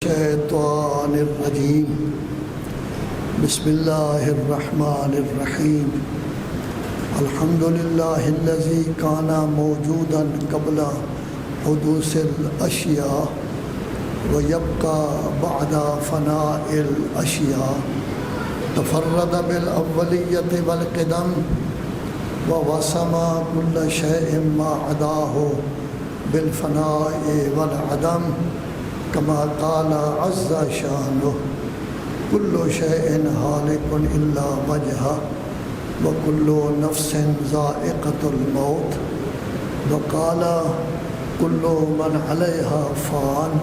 الشیطان الرجیم بسم اللہ الرحمن الرحیم الحمد للہ الذی کان موجودا قبل حدوث الاشیاء ویبقى بعد فناء الاشیاء تفرد بالاولیت والقدم ووسم كل شیء ما عداه بالفناء والعدم كما قال عز شانه كل شيء هالك إلا وجهه وكل نفس ذائقة الموت وقال كل من عليها فان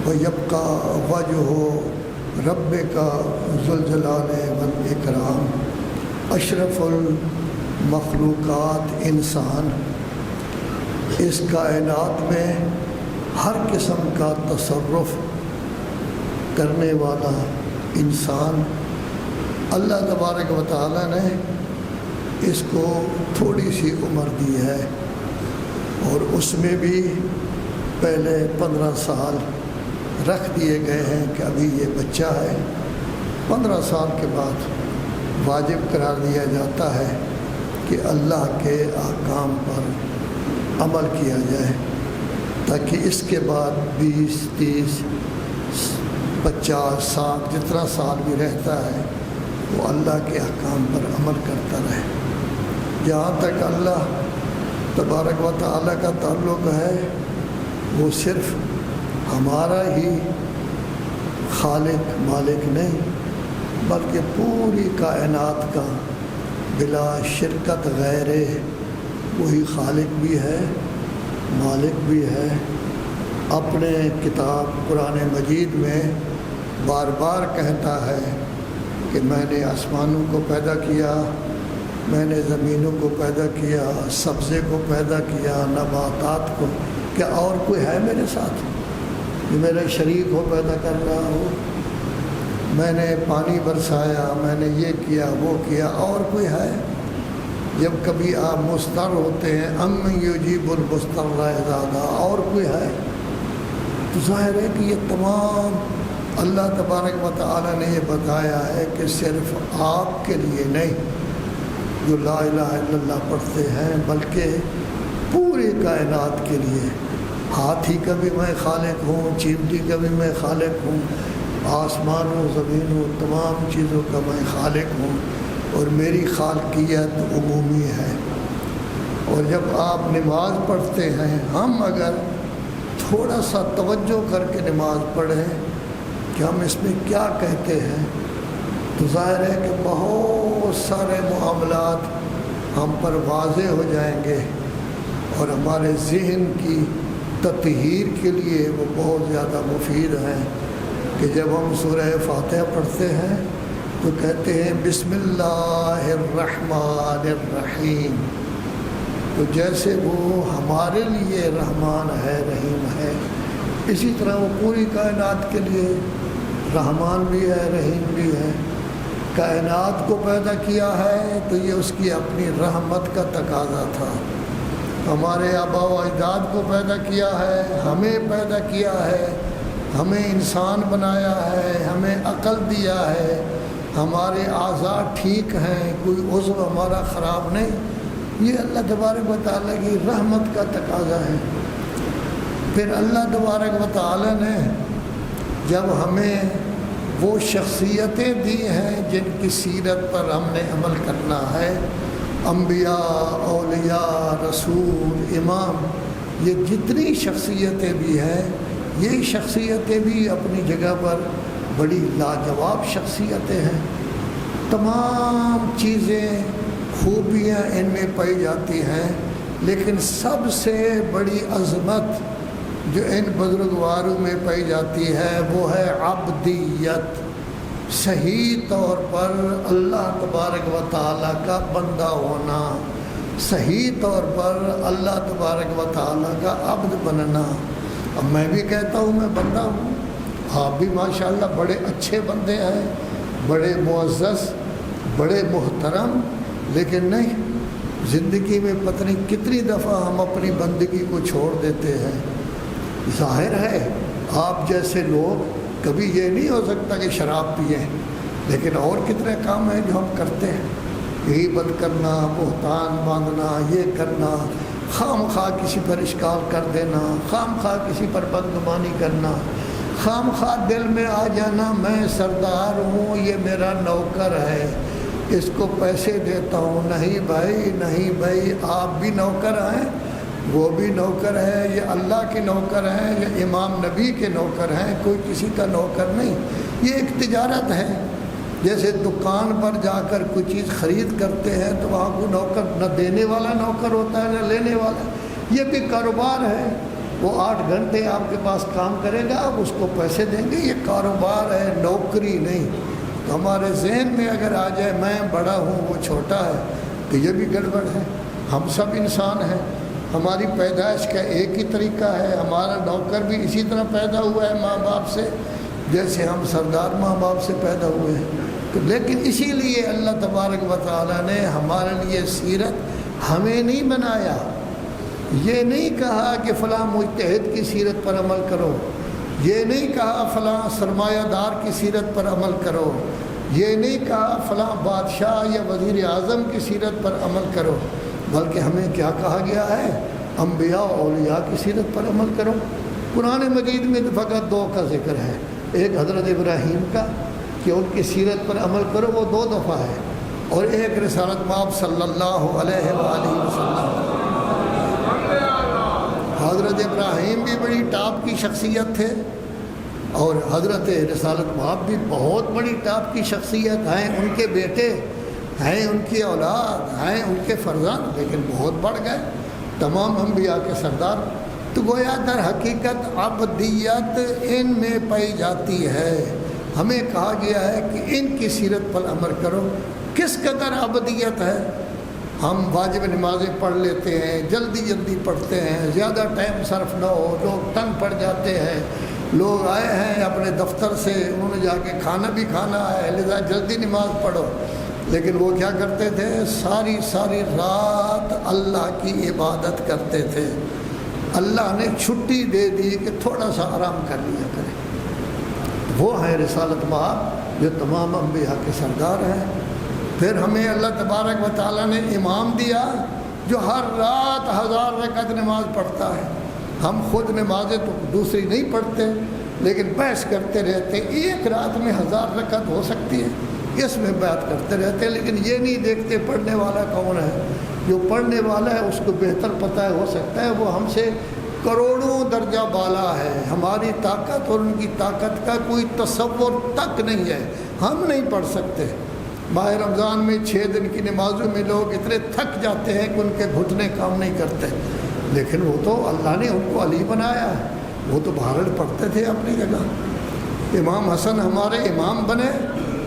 ويبقى وجه ربك ذو الجلال والإكرام اشرف المخلوقات انسان اس کائنات میں ہر قسم کا تصرف کرنے والا انسان اللہ تبارک و تعالیٰ نے اس کو تھوڑی سی عمر دی ہے اور اس میں بھی پہلے 15 سال رکھ دیے گئے ہیں کہ ابھی یہ بچہ ہے 15 سال کے بعد واجب قرار دیا جاتا ہے کہ اللہ کے احکام پر عمل کیا جائے تاکہ اس کے بعد 20 30 50 60 جتنا سال بھی رہتا ہے وہ اللہ کے احکام پر عمل کرتا رہے جہاں تک اللہ تبارک و تعالیٰ کا تعلق ہے وہ صرف ہمارا ہی خالق مالک نہیں بلکہ پوری کائنات کا بلا شرکت غیر وہی خالق بھی ہے مالک بھی ہے اپنے کتاب قرآن مجید میں بار بار کہتا ہے کہ میں نے آسمانوں کو پیدا کیا میں نے زمینوں کو پیدا کیا سبزے کو پیدا کیا نباتات کو کیا اور کوئی ہے میرے ساتھ جو میرے شریک ہو پیدا کر رہا ہو میں نے پانی برسایا میں نے یہ کیا وہ کیا اور کوئی ہے جب کبھی آپ مضطر ہوتے ہیں یجیب المضطر اذا دعا اور کوئی ہے تو ظاہر ہے کہ یہ تمام اللہ تبارک و تعالی نے یہ بتایا ہے کہ صرف آپ کے لیے نہیں جو لا الہ الا اللہ پڑھتے ہیں بلکہ پوری کائنات کے لیے ہاتھی کا بھی میں خالق ہوں چیونٹی کا بھی میں خالق ہوں آسمان و زمین و تمام چیزوں کا میں خالق ہوں اور میری خالقیت عمومی ہے اور جب آپ نماز پڑھتے ہیں ہم اگر تھوڑا سا توجہ کر کے نماز پڑھیں کہ ہم اس میں کیا کہتے ہیں تو ظاہر ہے کہ بہت سارے معاملات ہم پر واضح ہو جائیں گے اور ہمارے ذہن کی تطہیر کے لیے وہ بہت زیادہ مفید ہیں کہ جب ہم سورہ فاتحہ پڑھتے ہیں تو کہتے ہیں بسم اللہ الرحمن الرحیم تو جیسے وہ ہمارے لیے رحمان ہے رحیم ہے اسی طرح وہ پوری کائنات کے لیے رحمان بھی ہے رحیم بھی ہے کائنات کو پیدا کیا ہے تو یہ اس کی اپنی رحمت کا تقاضا تھا ہمارے آبا و اجداد کو پیدا کیا ہے ہمیں پیدا کیا ہے ہمیں انسان بنایا ہے ہمیں عقل دیا ہے ہمارے اعضاء ٹھیک ہیں کوئی عضو ہمارا خراب نہیں یہ اللہ تبارک و تعالیٰ کی رحمت کا تقاضا ہے پھر اللہ تبارک و تعالیٰ نے جب ہمیں وہ شخصیتیں دی ہیں جن کی سیرت پر ہم نے عمل کرنا ہے انبیاء اولیاء رسول امام یہ جتنی شخصیتیں بھی ہیں یہ شخصیتیں بھی اپنی جگہ پر بڑی لاجواب شخصیتیں ہیں تمام چیزیں خوبیاں ان میں پائی جاتی ہیں لیکن سب سے بڑی عظمت جو ان بزرگواروں میں پائی جاتی ہے وہ ہے عبدیت صحیح طور پر اللہ تبارک و تعالیٰ کا بندہ ہونا صحیح طور پر اللہ تبارک و تعالیٰ کا عبد بننا اب میں بھی کہتا ہوں میں بندہ ہوں آپ بھی ماشاءاللہ بڑے اچھے بندے ہیں بڑے معزز بڑے محترم لیکن نہیں زندگی میں پتہ نہیں کتنی دفعہ ہم اپنی بندگی کو چھوڑ دیتے ہیں ظاہر ہے آپ جیسے لوگ کبھی یہ نہیں ہو سکتا کہ شراب پئیں، لیکن اور کتنے کام ہیں جو ہم کرتے ہیں، غیبت کرنا، بہتان باندھنا، یہ کرنا، خام خواہ کسی پر اشکال کر دینا، خام خواہ کسی پر بدگمانی کرنا، خام خواہ دل میں آ جانا میں سردار ہوں، یہ میرا نوکر ہے، اس کو پیسے دیتا ہوں۔ نہیں بھائی، نہیں بھائی، آپ بھی نوکر ہیں، وہ بھی نوکر ہے، یہ اللہ کے نوکر ہیں، یہ امام نبی کے نوکر ہیں، کوئی کسی کا نوکر نہیں۔ یہ ایک تجارت ہے، جیسے دکان پر جا کر کوئی چیز خرید کرتے ہیں تو وہاں کو نوکر نہ دینے والا نوکر ہوتا ہے نہ لینے والا، یہ بھی کاروبار ہے۔ وہ 8 گھنٹے آپ کے پاس کام کرے گا، آپ اس کو پیسے دیں گے، یہ کاروبار ہے، نوکری نہیں۔ تو ہمارے ذہن میں اگر آ جائے میں بڑا ہوں وہ چھوٹا ہے تو یہ بھی گڑبڑ ہے۔ ہم سب انسان ہیں، ہماری پیدائش کا ایک ہی طریقہ ہے، ہمارا نوکر بھی اسی طرح پیدا ہوا ہے ماں باپ سے، جیسے ہم سردار ماں باپ سے پیدا ہوئے ہیں۔ تو لیکن اسی لیے اللہ تبارک و تعالیٰ نے ہمارے لیے سیرت ہمیں نہیں بنایا، یہ نہیں کہا کہ فلاں مجتہد کی سیرت پر عمل کرو، یہ نہیں کہا فلاں سرمایہ دار کی سیرت پر عمل کرو، یہ نہیں کہا فلاں بادشاہ یا وزیر اعظم کی سیرت پر عمل کرو، بلکہ ہمیں کیا کہا گیا ہے؟ انبیاء و اولیاء کی سیرت پر عمل کرو۔ قرآن مجید میں تو فقط 2 کا ذکر ہے، ایک حضرت ابراہیم کا کہ ان کی سیرت پر عمل کرو، وہ 2 دفعہ ہے، اور ایک رسالت مآب صلی اللہ علیہ وآلہ وسلم۔ حضرت ابراہیم بھی بڑی ٹاپ کی شخصیت تھے، اور حضرت رسالت مآب بھی بہت بڑی ٹاپ کی شخصیت ہیں، ان کے بیٹے ہیں، ان کی اولاد ہیں، ان کے فرزند، لیکن بہت بڑھ گئے، تمام انبیاء کے سردار۔ تو گویا در حقیقت عبدیت ان میں پائی جاتی ہے۔ ہمیں کہا گیا ہے کہ ان کی سیرت پر عمل کرو۔ کس قدر عبدیت ہے؟ ہم واجب نمازیں پڑھ لیتے ہیں، جلدی جلدی پڑھتے ہیں، زیادہ ٹائم صرف نہ ہو، لوگ تنگ پڑ جاتے ہیں، لوگ آئے ہیں اپنے دفتر سے، انہوں نے جا کے کھانا بھی کھانا ہے، لہذا جلدی نماز پڑھو۔ لیکن وہ کیا کرتے تھے؟ ساری ساری رات اللہ کی عبادت کرتے تھے۔ اللہ نے چھٹی دے دی کہ تھوڑا سا آرام کر لیا کریں۔ وہ ہیں رسالت مآب جو تمام انبیاء کے سردار ہیں۔ پھر ہمیں اللہ تبارک و تعالیٰ نے امام دیا جو ہر رات 1000 رکعت نماز پڑھتا ہے۔ ہم خود نمازیں تو دوسری نہیں پڑھتے، لیکن بحث کرتے رہتے، ایک رات میں 1000 رکعت ہو سکتی ہے، اس میں بات کرتے رہتے، لیکن یہ نہیں دیکھتے پڑھنے والا کون ہے۔ جو پڑھنے والا ہے اس کو بہتر پتہ ہے، ہو سکتا ہے وہ ہم سے کروڑوں درجہ بالا ہے، ہماری طاقت اور ان کی طاقت کا کوئی تصور تک نہیں ہے، ہم نہیں پڑھ سکتے۔ ماہ رمضان میں 6 دن کی نمازوں میں لوگ اتنے تھک جاتے ہیں کہ ان کے گھٹنے کام نہیں کرتے، لیکن وہ تو اللہ نے ان کو علی بنایا ہے، وہ تو بہرحال پڑھتے تھے اپنی جگہ۔ امام حسن ہمارے امام بنے،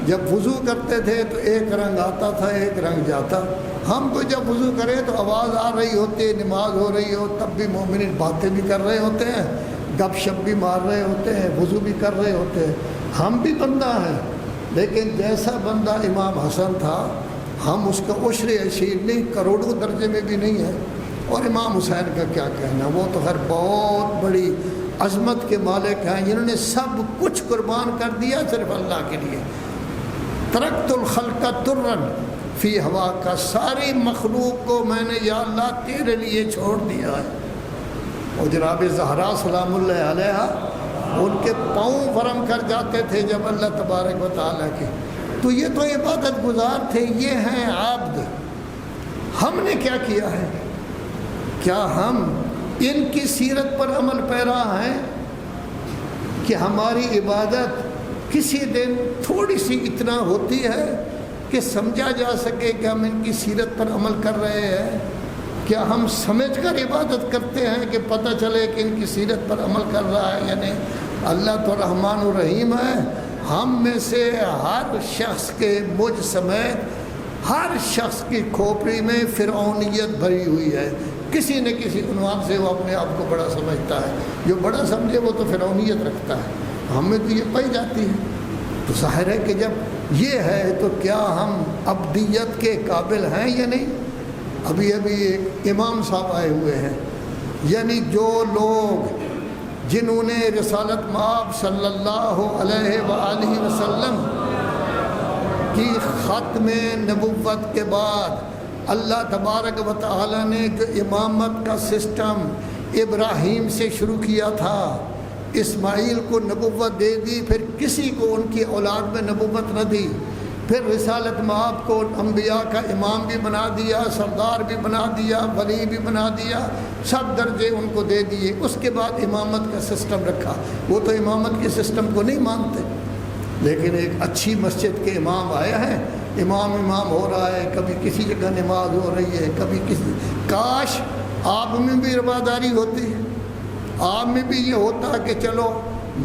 جب وضو کرتے تھے تو ایک رنگ آتا تھا ایک رنگ جاتا۔ ہم تو جب وضو کریں تو آواز آ رہی ہوتی ہے، نماز ہو رہی ہو، تب بھی مومنین باتیں بھی کر رہے ہوتے ہیں، گپ شپ بھی مار رہے ہوتے ہیں، وضو بھی کر رہے ہوتے ہیں۔ ہم بھی بندہ ہیں، لیکن جیسا بندہ امام حسن تھا ہم اس کا عشر عشیر نہیں، کروڑوں درجے میں بھی نہیں ہے۔ اور امام حسین کا کیا کہنا، وہ تو ہر بہت بڑی عظمت کے مالک ہیں، جنہوں نے سب کچھ قربان کر دیا صرف اللہ کے لیے۔ ترکت الخلق ترا فی ہوا کا، ساری مخلوق کو میں نے یا اللہ تیرے لیے چھوڑ دیا ہے۔ اور جناب زہرا سلام اللہ علیہا ان کے پاؤں ورم کر جاتے تھے جب اللہ تبارک و تعالیٰ کے، تو یہ تو عبادت گزار تھے، یہ ہیں عابد۔ ہم نے کیا کیا ہے؟ کیا ہم ان کی سیرت پر عمل پیرا ہیں کہ ہماری عبادت کسی دن تھوڑی سی اتنا ہوتی ہے کہ سمجھا جا سکے کہ ہم ان کی سیرت پر عمل کر رہے ہیں؟ کیا ہم سمجھ کر عبادت کرتے ہیں کہ پتہ چلے کہ ان کی سیرت پر عمل کر رہا ہے یا نہیں؟ اللہ تو رحمان الرحیم ہے، ہم میں سے ہر شخص کے، مجھ سمیت ہر شخص کی کھوپڑی میں فرعونیت بھری ہوئی ہے، کسی نہ کسی عنوان سے وہ اپنے آپ کو بڑا سمجھتا ہے، جو بڑا سمجھے وہ تو فرعونیت رکھتا ہے، ہمیں تو یہ پائی جاتی ہے۔ تو ظاہر ہے کہ جب یہ ہے تو کیا ہم عبدیت کے قابل ہیں یا نہیں؟ ابھی ایک امام صاحب آئے ہوئے ہیں، یعنی جو لوگ جنہوں نے رسالت مآب صلی اللہ علیہ وآلہ وسلم کی ختم نبوت کے بعد اللہ تبارک و تعالی نے جو امامت کا سسٹم ابراہیم سے شروع کیا تھا، اسماعیل کو نبوت دے دی، پھر کسی کو ان کی اولاد میں نبوت نہ دی، پھر رسالت مآب کو انبیاء کا امام بھی بنا دیا، سردار بھی بنا دیا، ولی بھی بنا دیا، سب درجے ان کو دے دیے۔ اس کے بعد امامت کا سسٹم رکھا۔ وہ تو امامت کے سسٹم کو نہیں مانتے، لیکن ایک اچھی مسجد کے امام آیا ہے، امام ہو رہا ہے، کبھی کسی جگہ نماز ہو رہی ہے، کبھی کسی۔ کاش آپ میں بھی رواداری ہوتی، آپ میں بھی یہ ہوتا کہ چلو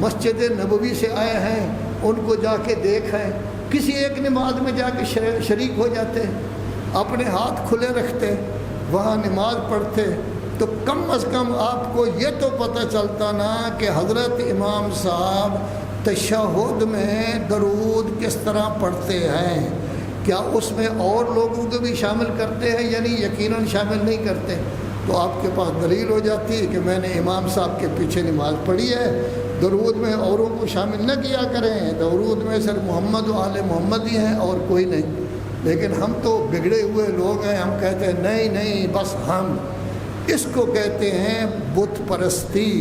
مسجد نبوی سے آئے ہیں، ان کو جا کے دیکھیں، کسی ایک نماز میں جا کے شریک ہو جاتے، اپنے ہاتھ کھلے رکھتے، وہاں نماز پڑھتے، تو کم از کم آپ کو یہ تو پتہ چلتا نا کہ حضرت امام صاحب تشہد میں درود کس طرح پڑھتے ہیں، کیا اس میں اور لوگوں کو بھی شامل کرتے ہیں، یعنی یقیناً شامل نہیں کرتے۔ تو آپ کے پاس دلیل ہو جاتی ہے کہ میں نے امام صاحب کے پیچھے نماز پڑھی ہے، درود میں اوروں کو شامل نہ کیا کریں، درود میں صرف محمد و آل محمد ہی ہیں اور کوئی نہیں۔ لیکن ہم تو بگڑے ہوئے لوگ ہیں، ہم کہتے ہیں نہیں بس ہم، اس کو کہتے ہیں بت پرستی،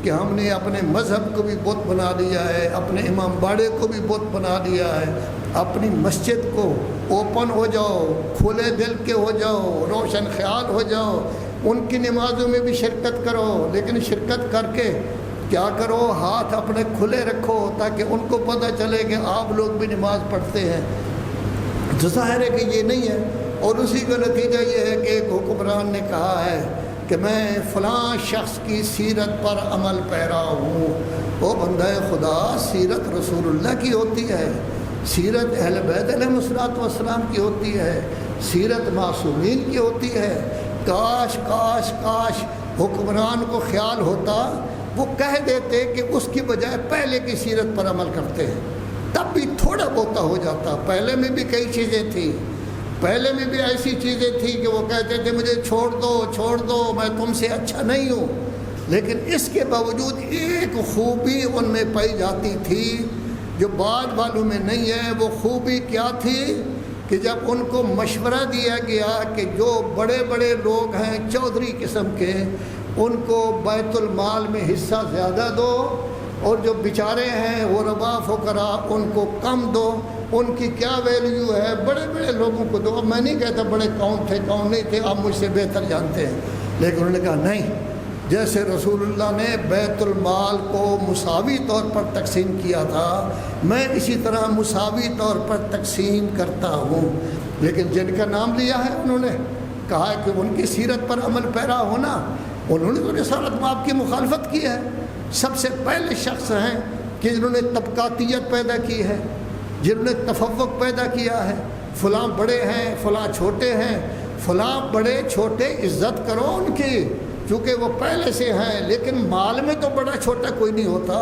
کہ ہم نے اپنے مذہب کو بھی بت بنا لیا ہے، اپنے امام باڑے کو بھی بت بنا لیا ہے۔ اپنی مسجد کو اوپن ہو جاؤ، کھلے دل کے ہو جاؤ، روشن خیال ہو جاؤ، ان کی نمازوں میں بھی شرکت کرو، لیکن شرکت کر کے کیا کرو، ہاتھ اپنے کھلے رکھو تاکہ ان کو پتہ چلے کہ آپ لوگ بھی نماز پڑھتے ہیں۔ تو ظاہر ہے کہ یہ نہیں ہے، اور اسی کا نتیجہ یہ ہے کہ ایک حکمران نے کہا ہے کہ میں فلاں شخص کی سیرت پر عمل پیرا ہوں۔ وہ بندہ خدا، سیرت رسول اللہ کی ہوتی ہے، سیرت اہل بیت علیہم الصلوۃ والسلام کی ہوتی ہے، سیرت معصومین کی ہوتی ہے۔ کاش کاش کاش حکمران کو خیال ہوتا، وہ کہہ دیتے کہ اس کی بجائے پہلے کی سیرت پر عمل کرتے ہیں، تب بھی تھوڑا بہت ہو جاتا۔ پہلے میں بھی کئی چیزیں تھیں، پہلے میں بھی ایسی چیزیں تھیں کہ وہ کہتے تھے مجھے چھوڑ دو میں تم سے اچھا نہیں ہوں، لیکن اس کے باوجود ایک خوبی ان میں پائی جاتی تھی جو بعد والوں میں نہیں ہے۔ وہ خوبی کیا تھی کہ جب ان کو مشورہ دیا گیا کہ جو بڑے بڑے لوگ ہیں چودھری قسم کے، ان کو بیت المال میں حصہ زیادہ دو، اور جو بیچارے ہیں غربا فقراء ان کو کم دو، ان کی کیا ویلیو ہے، بڑے بڑے لوگوں کو دو۔ میں نہیں کہتا بڑے کون تھے کون نہیں تھے، آپ مجھ سے بہتر جانتے ہیں، لیکن انہوں نے کہا نہیں، جیسے رسول اللہ نے بیت المال کو مساوی طور پر تقسیم کیا تھا، میں اسی طرح مساوی طور پر تقسیم کرتا ہوں۔ لیکن جن کا نام لیا ہے انہوں نے کہا کہ ان کی سیرت پر عمل پیرا ہونا، انہوں نے تو رسالت مآب کی مخالفت کی ہے۔ سب سے پہلے شخص ہیں کہ جنہوں نے طبقاتیت پیدا کی ہے، جنہوں نے تفوق پیدا کیا ہے، فلاں بڑے ہیں فلاں چھوٹے ہیں، فلاں بڑے چھوٹے عزت کرو ان کی، چونکہ وہ پہلے سے ہیں۔ لیکن مال میں تو بڑا چھوٹا کوئی نہیں ہوتا،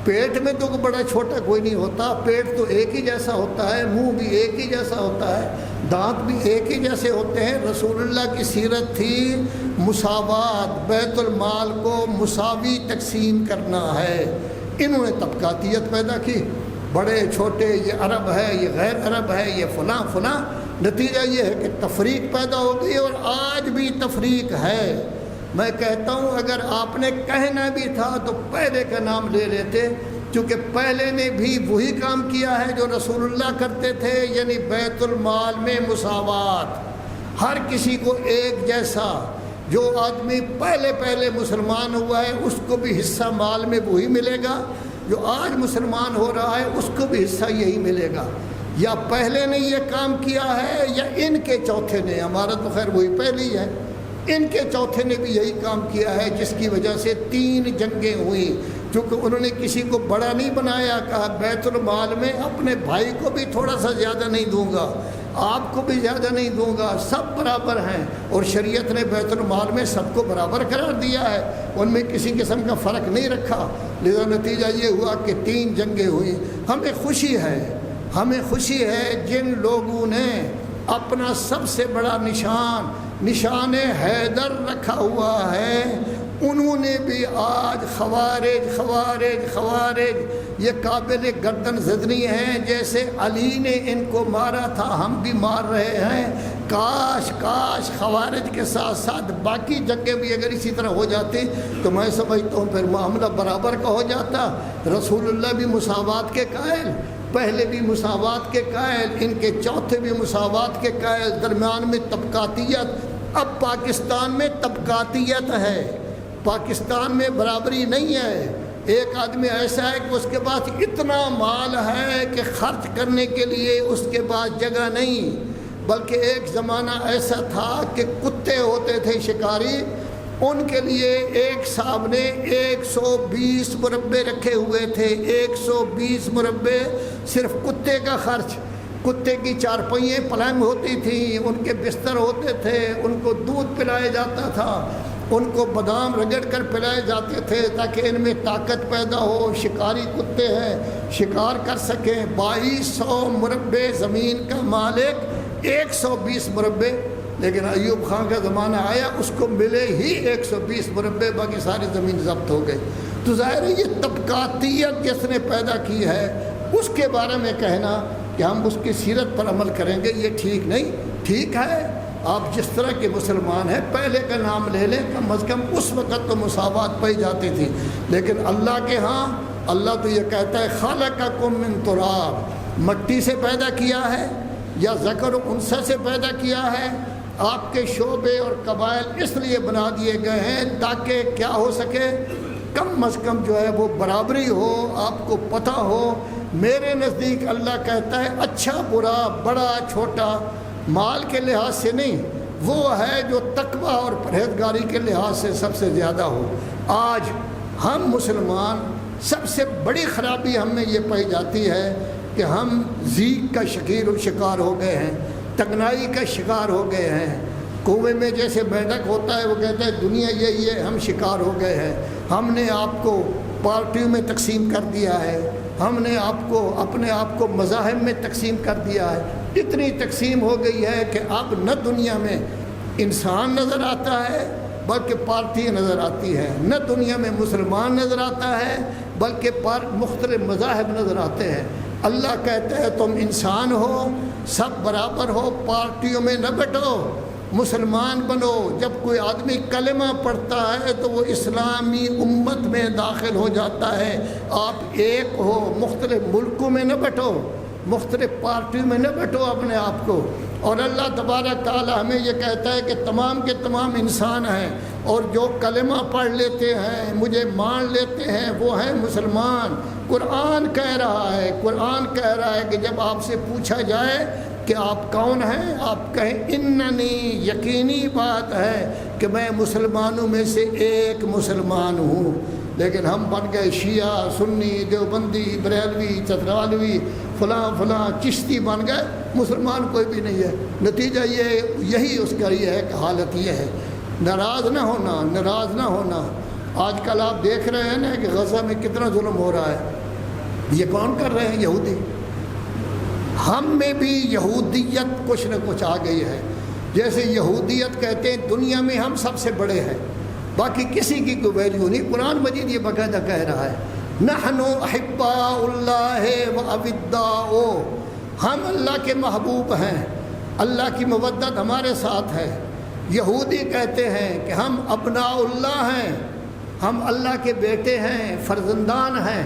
پیٹ میں تو بڑا چھوٹا کوئی نہیں ہوتا، پیٹ تو ایک ہی جیسا ہوتا ہے، منہ بھی ایک ہی جیسا ہوتا ہے، دانت بھی ایک ہی جیسے ہوتے ہیں۔ رسول اللہ کی سیرت تھی مساوات، بیت المال کو مساوی تقسیم کرنا ہے۔ انہوں نے طبقاتیت پیدا کی، بڑے چھوٹے، یہ عرب ہے یہ غیر عرب ہے یہ فلاں فلاں۔ نتیجہ یہ ہے کہ تفریق پیدا ہو گئی، اور آج بھی تفریق ہے۔ میں کہتا ہوں اگر آپ نے کہنا بھی تھا تو پہلے کا نام لے لیتے، کیونکہ پہلے نے بھی وہی کام کیا ہے جو رسول اللہ کرتے تھے، یعنی بیت المال میں مساوات، ہر کسی کو ایک جیسا۔ جو آدمی پہلے مسلمان ہوا ہے اس کو بھی حصہ مال میں وہی ملے گا، جو آج مسلمان ہو رہا ہے اس کو بھی حصہ یہی ملے گا۔ یا پہلے نے یہ کام کیا ہے یا ان کے چوتھے نے، ہمارا تو خیر وہی پہلی ہے، ان کے چوتھے نے بھی یہی کام کیا ہے، جس کی وجہ سے 3 جنگیں ہوئیں، کیونکہ انہوں نے کسی کو بڑا نہیں بنایا، کہا بیت المال میں اپنے بھائی کو بھی تھوڑا سا زیادہ نہیں دوں گا، آپ کو بھی زیادہ نہیں دوں گا، سب برابر ہیں۔ اور شریعت نے بیت المال میں سب کو برابر قرار دیا ہے، ان میں کسی قسم کا فرق نہیں رکھا، لہذا نتیجہ یہ ہوا کہ 3 جنگیں ہوئیں۔ ہمیں خوشی ہے جن لوگوں نے اپنا سب سے بڑا نشان حیدر رکھا ہوا ہے، انہوں نے بھی آج خوارج یہ قابل گردن زدنی ہیں، جیسے علی نے ان کو مارا تھا ہم بھی مار رہے ہیں۔ کاش خوارج کے ساتھ ساتھ باقی جنگیں بھی اگر اسی طرح ہو جاتی تو میں سمجھتا ہوں پھر معاملہ برابر کا ہو جاتا۔ رسول اللہ بھی مساوات کے قائل، پہلے بھی مساوات کے قائل، ان کے چوتھے بھی مساوات کے قائل، درمیان میں طبقاتیت۔ اب پاکستان میں طبقاتیت ہے، پاکستان میں برابری نہیں ہے۔ ایک آدمی ایسا ہے کہ اس کے پاس اتنا مال ہے کہ خرچ کرنے کے لیے اس کے پاس جگہ نہیں، بلکہ ایک زمانہ ایسا تھا کہ کتے ہوتے تھے شکاری، ان کے لیے ایک صاحب نے 120 مربے رکھے ہوئے تھے، 120 مربے صرف کتے کا خرچ۔ کتے کی چارپائیاں پلنگ ہوتی تھیں، ان کے بستر ہوتے تھے، ان کو دودھ پلایا جاتا تھا، ان کو بادام رگڑ کر پلائے جاتے تھے تاکہ ان میں طاقت پیدا ہو، شکاری کتے ہیں شکار کر سکیں۔ 2200 مربے زمین کا مالک، 120 مربے۔ لیکن ایوب خان کا زمانہ آیا، اس کو ملے ہی 120 مربے، باقی ساری زمین ضبط ہو گئی۔ تو ظاہر ہے یہ طبقاتیت جس نے پیدا کی ہے، اس کے بارے میں کہنا کہ ہم اس کی سیرت پر عمل کریں گے، یہ ٹھیک نہیں۔ ٹھیک ہے آپ جس طرح کے مسلمان ہیں پہلے کا نام لے لیں، کم از کم اس وقت تو مساوات پائی جاتی تھی، لیکن اللہ کے ہاں اللہ تو یہ کہتا ہے خلقکم من تراب، مٹی سے پیدا کیا ہے یا ذکر و انثی سے پیدا کیا ہے۔ آپ کے شعبے اور قبائل اس لیے بنا دیے گئے ہیں تاکہ کیا ہو سکے، کم از کم جو ہے وہ برابری ہو، آپ کو پتہ ہو۔ میرے نزدیک اللہ کہتا ہے اچھا برا، بڑا چھوٹا، مال کے لحاظ سے نہیں، وہ ہے جو تقویٰ اور پرہیزگاری کے لحاظ سے سب سے زیادہ ہو۔ آج ہم مسلمان سب سے بڑی خرابی ہم میں یہ پائی جاتی ہے کہ ہم ذیق کا شکار ہو گئے ہیں، تنگنائی کا شکار ہو گئے ہیں۔ کنویں میں جیسے مینڈک ہوتا ہے، وہ کہتا ہے دنیا یہی ہے، ہم شکار ہو گئے ہیں۔ ہم نے آپ کو پارٹیوں میں تقسیم کر دیا ہے، ہم نے اپنے آپ کو مذاہب میں تقسیم کر دیا ہے۔ اتنی تقسیم ہو گئی ہے کہ اب نہ دنیا میں انسان نظر آتا ہے بلکہ پارٹی نظر آتی ہے، نہ دنیا میں مسلمان نظر آتا ہے بلکہ مختلف مذاہب نظر آتے ہیں۔ اللہ کہتا ہے تم انسان ہو، سب برابر ہو، پارٹیوں میں نہ بٹو، مسلمان بنو۔ جب کوئی آدمی کلمہ پڑھتا ہے تو وہ اسلامی امت میں داخل ہو جاتا ہے۔ آپ ایک ہو، مختلف ملکوں میں نہ بٹو، مختلف پارٹیوں میں نہ بٹو اپنے آپ کو۔ اور اللہ تبارک تعالی ہمیں یہ کہتا ہے کہ تمام کے تمام انسان ہیں، اور جو کلمہ پڑھ لیتے ہیں، مجھے مان لیتے ہیں، وہ ہیں مسلمان۔ قرآن کہہ رہا ہے کہ جب آپ سے پوچھا جائے کہ آپ کون ہیں، آپ کہیں اننی، یقینی بات ہے کہ میں مسلمانوں میں سے ایک مسلمان ہوں۔ لیکن ہم بن گئے شیعہ، سنی، دیوبندی، بریلوی، چترالوی، فلاں چشتی بن گئے، مسلمان کوئی بھی نہیں ہے۔ نتیجہ یہی اس کا یہ ہے کہ حالت یہ ہے۔ ناراض نہ ہونا۔ آج کل آپ دیکھ رہے ہیں نا کہ غزہ میں کتنا ظلم ہو رہا ہے، یہ کون کر رہے ہیں؟ یہودی۔ ہم میں بھی یہودیت کچھ نہ کچھ آ گئی ہے۔ جیسے یہودیت کہتے ہیں دنیا میں ہم سب سے بڑے ہیں، باقی کسی کی کوئی ویلیو نہیں۔ قرآن مجید یہ باقاعدہ کہہ رہا ہے نحن احباء اللہ واوداؤ، ہم اللہ کے محبوب ہیں، اللہ کی مودت ہمارے ساتھ ہے۔ یہودی کہتے ہیں کہ ہم ابناء اللہ ہیں، ہم اللہ کے بیٹے ہیں، فرزندان ہیں۔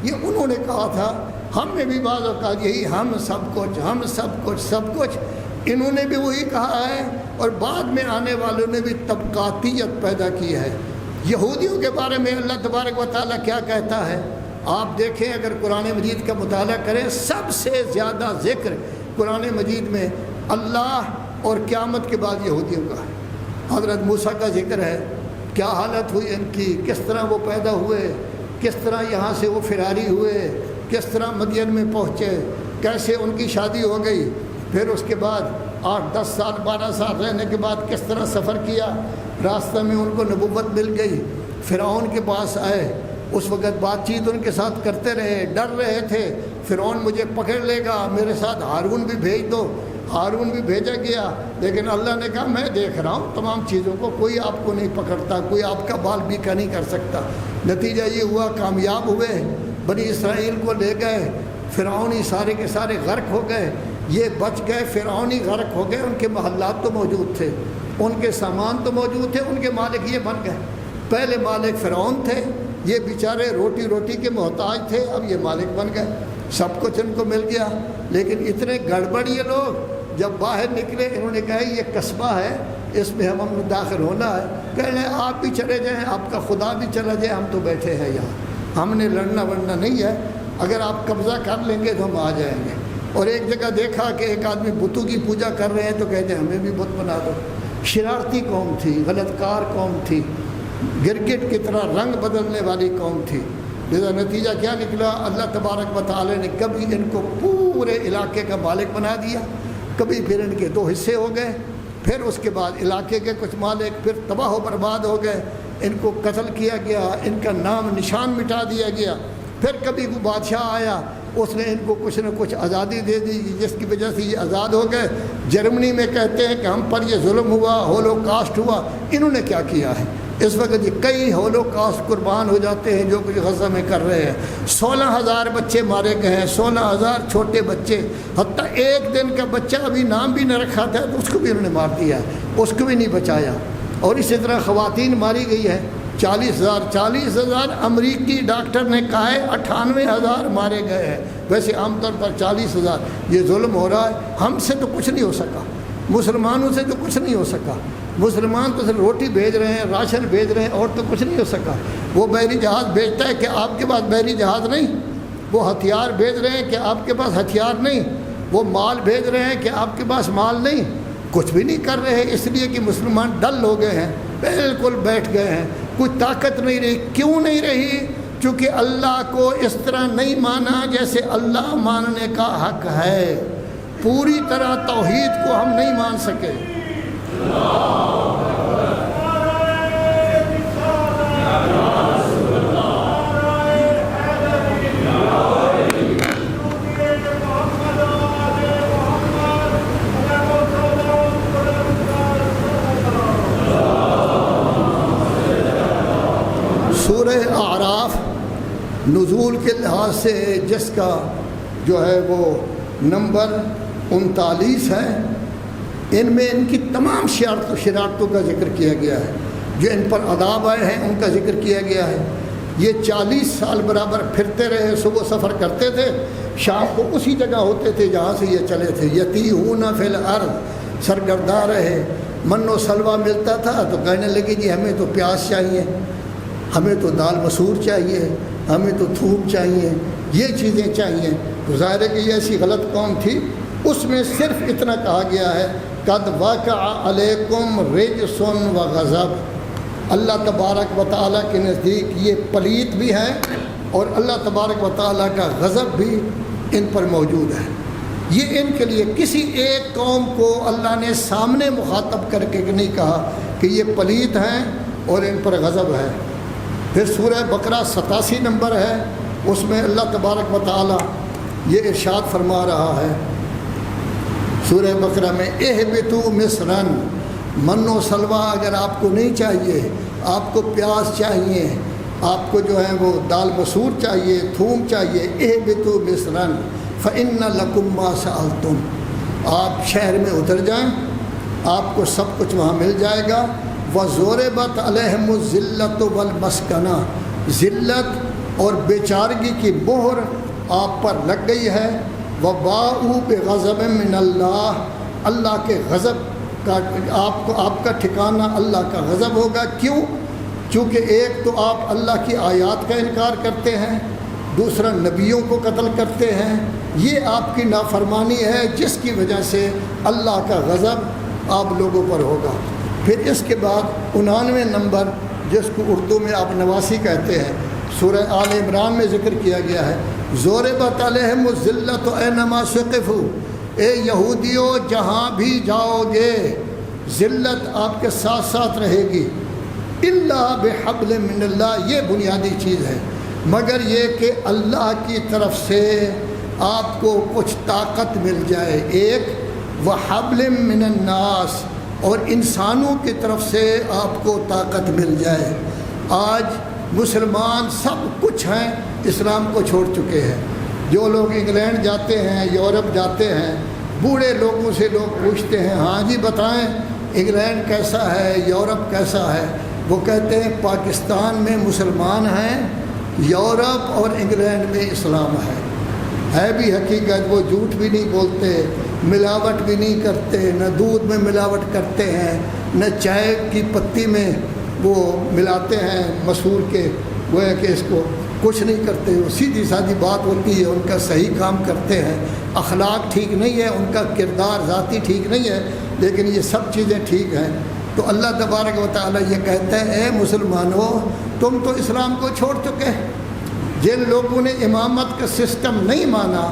یہ انہوں نے کہا تھا، ہم نے بھی بعض اوقات یہی ہم سب کچھ انہوں نے بھی وہی کہا ہے، اور بعد میں آنے والوں نے بھی طبقاتیت پیدا کی ہے۔ یہودیوں کے بارے میں اللہ تبارک و تعالیٰ کیا کہتا ہے؟ آپ دیکھیں، اگر قرآن مجید کا مطالعہ کریں، سب سے زیادہ ذکر قرآن مجید میں اللہ اور قیامت کے بعد یہودیوں کا ہے۔ حضرت موسیٰ کا ذکر ہے، کیا حالت ہوئی ان کی، کس طرح وہ پیدا ہوئے، کس طرح یہاں سے وہ فراری ہوئے، کس طرح مدین میں پہنچے، کیسے ان کی شادی ہو گئی، پھر اس کے بعد 8-10 سال 12 سال رہنے کے بعد کس طرح سفر کیا، راستہ میں ان کو نبوت مل گئی، فرعون کے پاس آئے، اس وقت بات چیت ان کے ساتھ کرتے رہے، ڈر رہے تھے فرعون مجھے پکڑ لے گا، میرے ساتھ ہارون بھی بھیج دو۔ ہارون بھی بھیجا گیا، لیکن اللہ نے کہا میں دیکھ رہا ہوں تمام چیزوں کو، کوئی آپ کو نہیں پکڑتا، کوئی آپ کا بال بیکا نہیں کر سکتا۔ نتیجہ یہ ہوا کامیاب ہوئے، بنی اسرائیل کو لے گئے، فرعونی سارے کے سارے غرق ہو گئے، یہ بچ گئے، فرعونی غرق ہو گئے، ان کے محلات تو موجود تھے، ان کے سامان تو موجود تھے، ان کے مالک یہ بن گئے۔ پہلے مالک فرعون تھے، یہ بیچارے روٹی کے محتاج تھے، اب یہ مالک بن گئے، سب کچھ ان کو مل گیا۔ لیکن اتنے گڑبڑ یہ لوگ جب باہر نکلے، انہوں نے کہا یہ قصبہ ہے، اس میں ہم داخل ہونا ہے۔ کہنے آپ بھی چلے جائیں، آپ کا خدا بھی چلا جائے، ہم تو بیٹھے ہیں یہاں، ہم نے لڑنا ورنا نہیں ہے، اگر آپ قبضہ کر لیں گے تو ہم آ جائیں گے۔ اور ایک جگہ دیکھا کہ ایک آدمی بتوں کی پوجا کر رہے ہیں، تو کہتے ہیں ہمیں بھی بت بنا دو۔ شرارتی قوم تھی، غلط کار قوم تھی، گرگٹ کی طرح رنگ بدلنے والی قوم تھی۔ لہذا نتیجہ کیا نکلا؟ اللہ تبارک و تعالی نے کبھی ان کو پورے علاقے کا مالک بنا دیا، کبھی پھر ان کے 2 حصے ہو گئے، پھر اس کے بعد علاقے کے کچھ مالک پھر تباہ و برباد ہو گئے، ان کو قتل کیا گیا، ان کا نام نشان مٹا دیا گیا۔ پھر کبھی کوئی بادشاہ آیا، اس نے ان کو کچھ نہ کچھ آزادی دے دی، جس کی وجہ سے یہ آزاد ہو گئے۔ جرمنی میں کہتے ہیں کہ ہم پر یہ ظلم ہوا، ہولو کاسٹ ہوا۔ انہوں نے کیا کیا ہے؟ اس وقت یہ کئی ہولو کاسٹ قربان ہو جاتے ہیں جو کچھ غزہ میں کر رہے ہیں۔ 16,000 بچے مارے گئے ہیں، 16,000 چھوٹے بچے، حتیٰ ایک دن کا بچہ ابھی نام بھی نہ رکھا تھا تو اس کو بھی انہوں نے مار دیا، اس کو بھی نہیں بچایا۔ اور اسی طرح خواتین ماری گئی ہے، 40,000 امریکی ڈاکٹر نے کہا ہے 98,000 مارے گئے ہیں، ویسے عام طور پر 40,000۔ یہ ظلم ہو رہا ہے، ہم سے تو کچھ نہیں ہو سکا، مسلمانوں سے تو کچھ نہیں ہو سکا۔ مسلمان تو صرف روٹی بھیج رہے ہیں، راشن بھیج رہے ہیں، اور تو کچھ نہیں ہو سکا۔ وہ بحری جہاز بھیجتا ہے کہ آپ کے پاس بحری جہاز نہیں، وہ ہتھیار بھیج رہے ہیں کہ آپ کے پاس ہتھیار نہیں، وہ مال بھیج رہے ہیں کہ آپ کے پاس مال نہیں، کچھ بھی نہیں کر رہے، اس لیے کہ مسلمان ڈل ہو گئے ہیں، بالکل بیٹھ گئے ہیں، کوئی طاقت نہیں رہی۔ کیوں نہیں رہی؟ چونکہ اللہ کو اس طرح نہیں مانا جیسے اللہ ماننے کا حق ہے، پوری طرح توحید کو ہم نہیں مان سکے۔ سورہ اعراف نزول کے لحاظ سے جس کا جو ہے وہ نمبر 39 ہے، ان میں ان کی تمام شرارتوں کا ذکر کیا گیا ہے، جو ان پر عذاب آئے ہیں ان کا ذکر کیا گیا ہے۔ یہ 40 سال برابر پھرتے رہے، صبح سفر کرتے تھے، شام کو اسی جگہ ہوتے تھے جہاں سے یہ چلے تھے۔ یتیہون فی الارض، سرگرداں رہے، من و سلوہ ملتا تھا تو کہنے لگے جی ہمیں تو پیاز چاہیے، ہمیں تو دال مسور چاہیے، ہمیں تو تھوم چاہیے، یہ چیزیں چاہیے۔ تو ظاہر ہے کہ یہ ایسی غلط قوم تھی۔ اس میں صرف اتنا کہا گیا ہے قد وقع علیکم رجس و غضب۔ اللہ تبارک و تعالیٰ کے نزدیک یہ پلیت بھی ہے اور اللہ تبارک و تعالیٰ کا غضب بھی ان پر موجود ہے۔ یہ ان کے لیے کسی ایک قوم کو اللہ نے سامنے مخاطب کر کے نہیں کہا کہ یہ پلیت ہیں اور ان پر غضب ہے۔ پھر سورہ بقرہ 87 نمبر ہے، اس میں اللہ تبارک و تعالیٰ یہ ارشاد فرما رہا ہے سورہ بقرہ میں، اہبطوا مصرا، من و سلوہ اگر آپ کو نہیں چاہیے، آپ کو پیاز چاہیے، آپ کو جو ہے وہ دال مسور چاہیے، تھوم چاہیے، اہبطوا مصرا فإن لکم ما سألتم، آپ شہر میں اتر جائیں، آپ کو سب کچھ وہاں مل جائے گا۔ وَضُرِبَتْ عَلَيْهِمُ الذِّلَّةُ وَالْمَسْكَنَةُ، ذلت اور بیچارگی کی مہر آپ پر لگ گئی ہے۔ وَبَاءُوا بِغَضَبٍ مِّنَ اللَّهِ، اللہ کے غضب کا آپ کا ٹھکانہ اللہ کا غضب ہوگا۔ کیوں؟ چونکہ ایک تو آپ اللہ کی آیات کا انکار کرتے ہیں، دوسرا نبیوں کو قتل کرتے ہیں، یہ آپ کی نافرمانی ہے جس کی وجہ سے اللہ کا غضب آپ لوگوں پر ہوگا۔ پھر اس کے بعد 99 نمبر جس کو اردو میں آپ نواسی کہتے ہیں، سورہ آل عمران میں ذکر کیا گیا ہے، ضُرِبَتْ عَلَيْهِمُ الذِّلَّةُ أَيْنَمَا ثُقِفُوا، اے یہودیوں جہاں بھی جاؤ گے ذلت آپ کے ساتھ ساتھ رہے گی، إِلَّا بِحَبْلٍ مِّنَ اللَّهِ، یہ بنیادی چیز ہے، مگر یہ کہ اللہ کی طرف سے آپ کو کچھ طاقت مل جائے۔ ایک وحبل من الناس، اور انسانوں کی طرف سے آپ کو طاقت مل جائے۔ آج مسلمان سب کچھ ہیں، اسلام کو چھوڑ چکے ہیں۔ جو لوگ انگلینڈ جاتے ہیں، یورپ جاتے ہیں، بوڑھے لوگوں سے لوگ پوچھتے ہیں ہاں جی بتائیں انگلینڈ کیسا ہے، یورپ کیسا ہے؟ وہ کہتے ہیں پاکستان میں مسلمان ہیں، یورپ اور انگلینڈ میں اسلام ہے بھی حقیقت۔ وہ جھوٹ بھی نہیں بولتے، ملاوٹ بھی نہیں کرتے، نہ دودھ میں ملاوٹ کرتے ہیں، نہ چائے کی پتی میں وہ ملاتے ہیں مسور کے، وہ ہے کہ اس کو کچھ نہیں کرتے۔ وہ سیدھی سادھی بات ہوتی ہے، ان کا صحیح کام کرتے ہیں۔ اخلاق ٹھیک نہیں ہے، ان کا کردار ذاتی ٹھیک نہیں ہے، لیکن یہ سب چیزیں ٹھیک ہیں۔ تو اللہ تبارک و تعالیٰ یہ کہتا ہے اے مسلمانوں تم تو اسلام کو چھوڑ چکے۔ جن لوگوں نے امامت کا سسٹم نہیں مانا،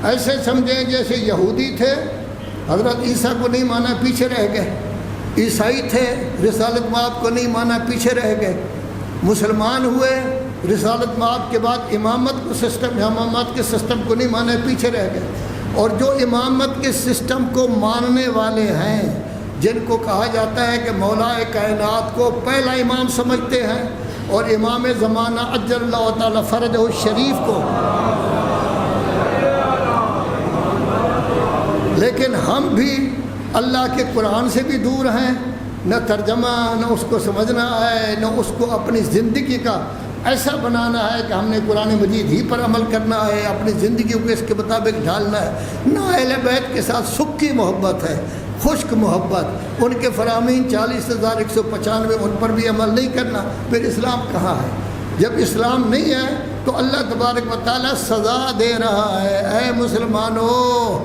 ایسے سمجھیں جیسے یہودی تھے، حضرت عیسیٰ کو نہیں مانا پیچھے رہ گئے، عیسائی تھے رسالت مآب کو نہیں مانا پیچھے رہ گئے، مسلمان ہوئے رسالت مآب کے بعد امامت کے سسٹم کو نہیں مانا پیچھے رہ گئے۔ اور جو امامت کے سسٹم کو ماننے والے ہیں، جن کو کہا جاتا ہے کہ مولا کائنات کو پہلا امام سمجھتے ہیں، اور امام زمانہ اجل اللہ تعالی فرجہ الشریف کو، لیکن ہم بھی اللہ کے قرآن سے بھی دور ہیں، نہ ترجمہ، نہ اس کو سمجھنا ہے، نہ اس کو اپنی زندگی کا ایسا بنانا ہے کہ ہم نے قرآن مجید ہی پر عمل کرنا ہے، اپنی زندگی کو اس کے مطابق ڈھالنا ہے۔ نہ اہل بیت کے ساتھ سکی محبت ہے، خشک محبت، ان کے فرامین 40,195 ان پر بھی عمل نہیں کرنا، پھر اسلام کہاں ہے؟ جب اسلام نہیں ہے تو اللہ تبارک و تعالیٰ سزا دے رہا ہے۔ اے مسلمانوں،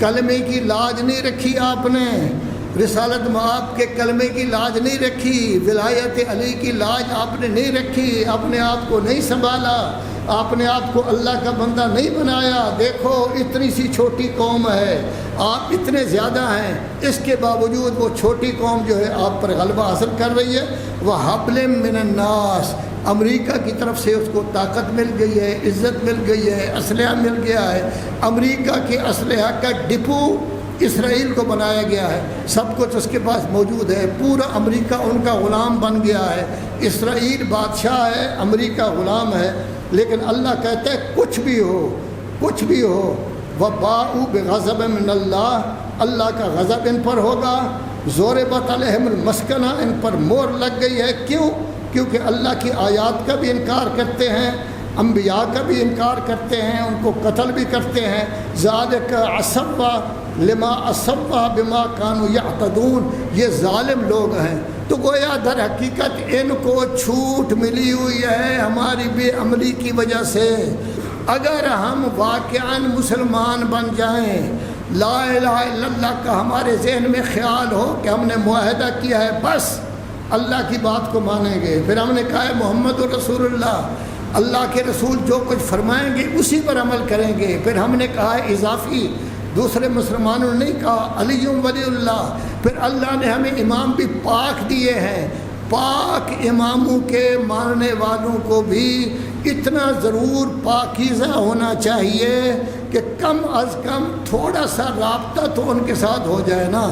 کلمے کی لاج نہیں رکھی آپ نے، رسالت مآب کے کلمے کی لاج نہیں رکھی، ولایت علی کی لاج آپ نے نہیں رکھی، اپنے آپ کو نہیں سنبھالا، آپ نے آپ کو اللہ کا بندہ نہیں بنایا۔ دیکھو اتنی سی چھوٹی قوم ہے، آپ اتنے زیادہ ہیں، اس کے باوجود وہ چھوٹی قوم جو ہے آپ پر غلبہ حاصل کر رہی ہے۔ وَحَبْلٍ مِّنَ النَّاسِ، امریکہ کی طرف سے اس کو طاقت مل گئی ہے، عزت مل گئی ہے، اسلحہ مل گیا ہے۔ امریکہ کے اسلحہ کا ڈپو اسرائیل کو بنایا گیا ہے، سب کچھ اس کے پاس موجود ہے، پورا امریکہ ان کا غلام بن گیا ہے۔ اسرائیل بادشاہ ہے، امریکہ غلام ہے، لیکن اللہ کہتا ہے کچھ بھی ہو، کچھ بھی ہو، وَبَاءُوا بِغَضَبٍ مِّنَ اللَّهِ، اللہ کا غضب ان پر ہوگا، ضُرِبَتْ عَلَيْهِمُ الْمَسْكَنَةُ، ان پر مہر لگ گئی ہے۔ کیوں؟ کیونکہ اللہ کی آیات کا بھی انکار کرتے ہیں، انبیاء کا بھی انکار کرتے ہیں، ان کو قتل بھی کرتے ہیں۔ ذَلِكَ عَصَبَّ لِمَا أَصَبَّ بِمَا كَانُوا يَعْتَدُونَ، یہ ظالم لوگ ہیں۔ تو گویا در حقیقت ان کو چھوٹ ملی ہوئی ہے ہماری بے عملی کی وجہ سے۔ اگر ہم واقعاً مسلمان بن جائیں، لا الہ الا اللہ کا ہمارے ذہن میں خیال ہو کہ ہم نے معاہدہ کیا ہے، بس اللہ کی بات کو مانیں گے، پھر ہم نے کہا ہے محمد رسول اللہ کے رسول جو کچھ فرمائیں گے اسی پر عمل کریں گے، پھر ہم نے کہا ہے اضافی، دوسرے مسلمانوں نے نہیں کہا علی ولی اللہ، پھر اللہ نے ہمیں امام بھی پاک دیے ہیں۔ پاک اماموں کے ماننے والوں کو بھی اتنا ضرور پاکیزہ ہونا چاہیے کہ کم از کم تھوڑا سا رابطہ تو ان کے ساتھ ہو جائے نا۔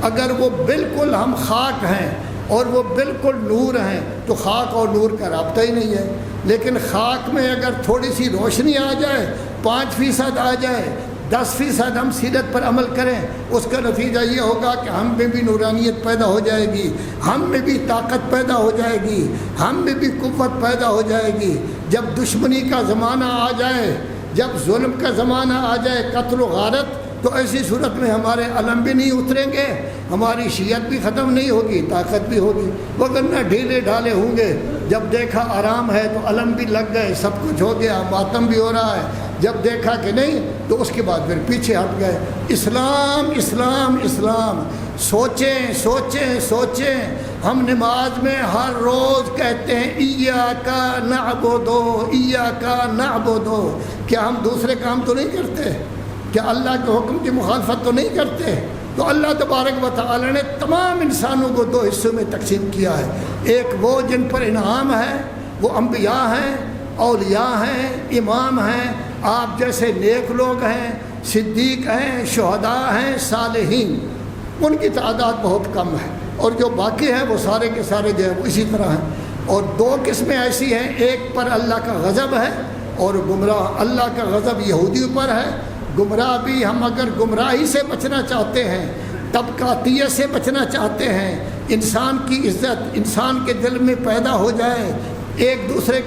اگر وہ بالکل ہم خاک ہیں اور وہ بالکل نور ہیں تو خاک اور نور کا رابطہ ہی نہیں ہے، لیکن خاک میں اگر تھوڑی سی روشنی آ جائے، 5% آ جائے، 10% ہم سیرت پر عمل کریں، اس کا نتیجہ یہ ہوگا کہ ہم میں بھی نورانیت پیدا ہو جائے گی، ہم میں بھی طاقت پیدا ہو جائے گی، ہم میں بھی قوت پیدا ہو جائے گی۔ جب دشمنی کا زمانہ آ جائے، جب ظلم کا زمانہ آ جائے، قتل و غارت، تو ایسی صورت میں ہمارے علم بھی نہیں اتریں گے، ہماری شیعت بھی ختم نہیں ہوگی، طاقت بھی ہوگی، وگرنہ ڈھیلے ڈھالے ہوں گے۔ جب دیکھا آرام ہے تو علم بھی لگ گئے، سب کچھ ہو گیا، ماتم بھی ہو رہا ہے، جب دیکھا کہ نہیں تو اس کے بعد پھر پیچھے ہٹ گئے۔ اسلام اسلام اسلام، سوچیں سوچیں سوچیں، ہم نماز میں ہر روز کہتے ہیں ایاک نعبد ایاک نعبد، کیا ہم دوسرے کام تو نہیں کرتے؟ کیا اللہ کے حکم کی مخالفت تو نہیں کرتے؟ تو اللہ تبارک و تعالی نے تمام انسانوں کو 2 حصوں میں تقسیم کیا ہے۔ ایک وہ جن پر انعام ہے، وہ انبیاء ہیں، اولیاء ہیں، امام ہیں، آپ جیسے نیک لوگ ہیں، صدیق ہیں، شہداء ہیں، صالحین، ان کی تعداد بہت کم ہے، اور جو باقی ہیں وہ سارے کے سارے جو ہے وہ اسی طرح ہیں۔ اور دو قسمیں ایسی ہیں، ایک پر اللہ کا غضب ہے اور گمراہ۔ اللہ کا غضب یہودیوں پر ہے، گمراہ بھی۔ ہم اگر گمراہی سے بچنا چاہتے ہیں، طبقاتیت سے بچنا چاہتے ہیں، انسان کی عزت انسان کے دل میں پیدا ہو جائے، ایک دوسرے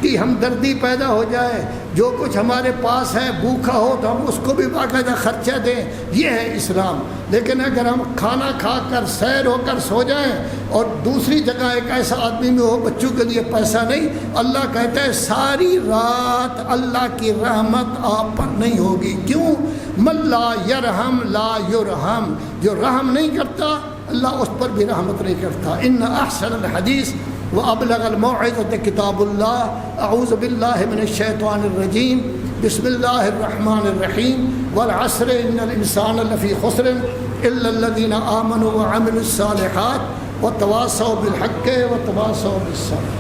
کی ہمدردی پیدا ہو جائے، جو کچھ ہمارے پاس ہے، بھوکا ہو تو ہم اس کو بھی باقاعدہ خرچہ دیں، یہ ہے اسلام۔ لیکن اگر ہم کھانا کھا کر سیر ہو کر سو جائیں اور دوسری جگہ ایک ایسا آدمی میں ہو بچوں کے لیے پیسہ نہیں، اللہ کہتا ہے ساری رات اللہ کی رحمت آپ پر نہیں ہوگی۔ کیوں؟ من لا یرحم لا یرحم، جو رحم نہیں کرتا اللہ اس پر بھی رحمت نہیں کرتا۔ ان احسن الحدیث وابلغ الموعظۃ کتاب اللہ۔ اعوذ باللہ من الشیطان الرجیم، بسم اللہ الرحمن الرحیم، والعصر ان الانسان لفی خسر الا الذین آمنوا وعملوا الصالحات وتواصوا بالحق وتواصوا بالصبر۔